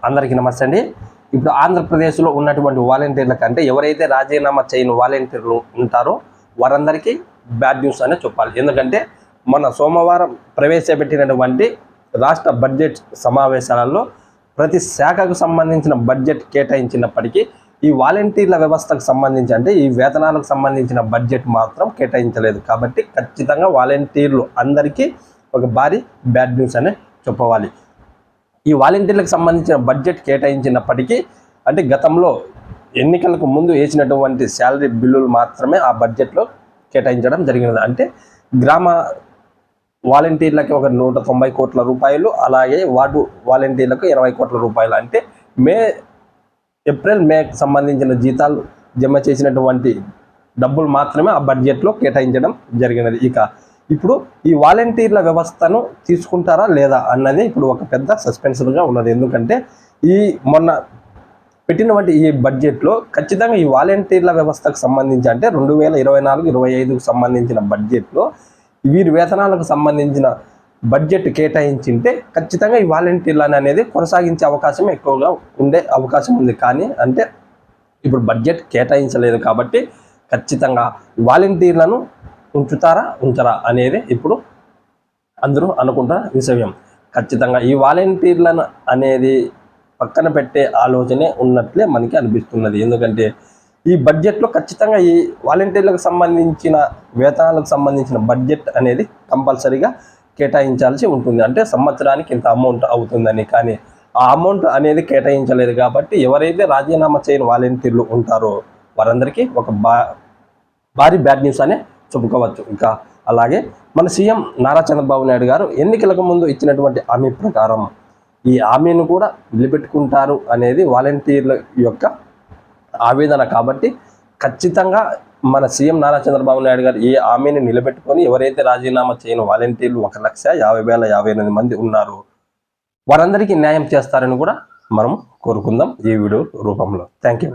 అందరికీ నమస్తే అండి. ఇప్పుడు ఆంధ్రప్రదేశ్లో ఉన్నటువంటి వాలంటీర్ల కంటే ఎవరైతే రాజీనామా చేయని వాలంటీర్లు ఉంటారో వారందరికీ బ్యాడ్ న్యూస్ అనే చెప్పాలి. ఎందుకంటే మన సోమవారం ప్రవేశపెట్టినటువంటి రాష్ట్ర బడ్జెట్ సమావేశాలలో ప్రతి శాఖకు సంబంధించిన బడ్జెట్ కేటాయించినప్పటికీ ఈ వాలంటీర్ల వ్యవస్థకు సంబంధించి అంటే ఈ వేతనాలకు సంబంధించిన బడ్జెట్ మాత్రం కేటాయించలేదు. కాబట్టి ఖచ్చితంగా వాలంటీర్లు అందరికీ ఒక భారీ బ్యాడ్ న్యూస్ అనే చెప్పవాలి. ఈ వాలంటీర్లకు సంబంధించిన బడ్జెట్ కేటాయించినప్పటికీ అంటే గతంలో ఎన్నికలకు ముందు వేసినటువంటి శాలరీ బిల్లులు మాత్రమే ఆ బడ్జెట్లో కేటాయించడం జరిగినది. అంటే గ్రామ వాలంటీర్లకి ఒక 190 కోట్ల రూపాయలు, అలాగే వార్డు వాలంటీర్లకు 20 కోట్ల రూపాయలు. అంటే ఏప్రిల్ మేకి సంబంధించిన జీతాలు జమ చేసినటువంటి డబ్బులు మాత్రమే ఆ బడ్జెట్లో కేటాయించడం జరిగినది. ఇప్పుడు ఈ వాలంటీర్ల వ్యవస్థను తీసుకుంటారా లేదా అన్నది ఇప్పుడు ఒక పెద్ద సస్పెన్స్గా ఉన్నది. ఎందుకంటే ఈ మొన్న పెట్టినటువంటి ఈ బడ్జెట్లో ఖచ్చితంగా ఈ వాలంటీర్ల వ్యవస్థకు సంబంధించి అంటే 2024-25కు సంబంధించిన బడ్జెట్లో వీరి వేతనాలకు సంబంధించిన బడ్జెట్ కేటాయించింటే ఖచ్చితంగా ఈ వాలంటీర్లను అనేది కొనసాగించే అవకాశం ఎక్కువగా ఉండే అవకాశం ఉంది. కానీ అంటే ఇప్పుడు బడ్జెట్ కేటాయించలేదు కాబట్టి ఖచ్చితంగా వాలంటీర్లను ఉంచరా అనేది ఇప్పుడు అందరూ అనుకుంటున్న విషయం. ఖచ్చితంగా ఈ వాలంటీర్లను అనేది పక్కన పెట్టే ఆలోచనే ఉన్నట్లే మనకి అనిపిస్తున్నది. ఎందుకంటే ఈ బడ్జెట్లో ఖచ్చితంగా ఈ వాలంటీర్లకు సంబంధించిన వేతనాలకు సంబంధించిన బడ్జెట్ అనేది కంపల్సరీగా కేటాయించాల్సి ఉంటుంది. అంటే సంవత్సరానికి ఇంత అమౌంట్ అవుతుందని. కానీ ఆ అమౌంట్ అనేది కేటాయించలేదు కాబట్టి ఎవరైతే రాజీనామా చేయని వాలంటీర్లు ఉంటారో వారందరికీ ఒక భారీ బ్యాడ్ న్యూస్ అనే చెప్పుకోవచ్చు. అలాగే మన సీఎం నారా చంద్రబాబు నాయుడు గారు ఎన్నికలకు ముందు ఇచ్చినటువంటి హామీ ప్రకారం ఈ హామీని కూడా నిలబెట్టుకుంటారు అనేది వాలంటీర్ల యొక్క ఆవేదన. కాబట్టి ఖచ్చితంగా మన సీఎం నారా చంద్రబాబు నాయుడు గారు ఈ హామీని నిలబెట్టుకొని ఎవరైతే రాజీనామా చేయని వాలంటీర్లు 1,50,058 మంది ఉన్నారు వారందరికీ న్యాయం చేస్తారని కూడా మనం కోరుకుందాం ఈ వీడియో రూపంలో. Thank you.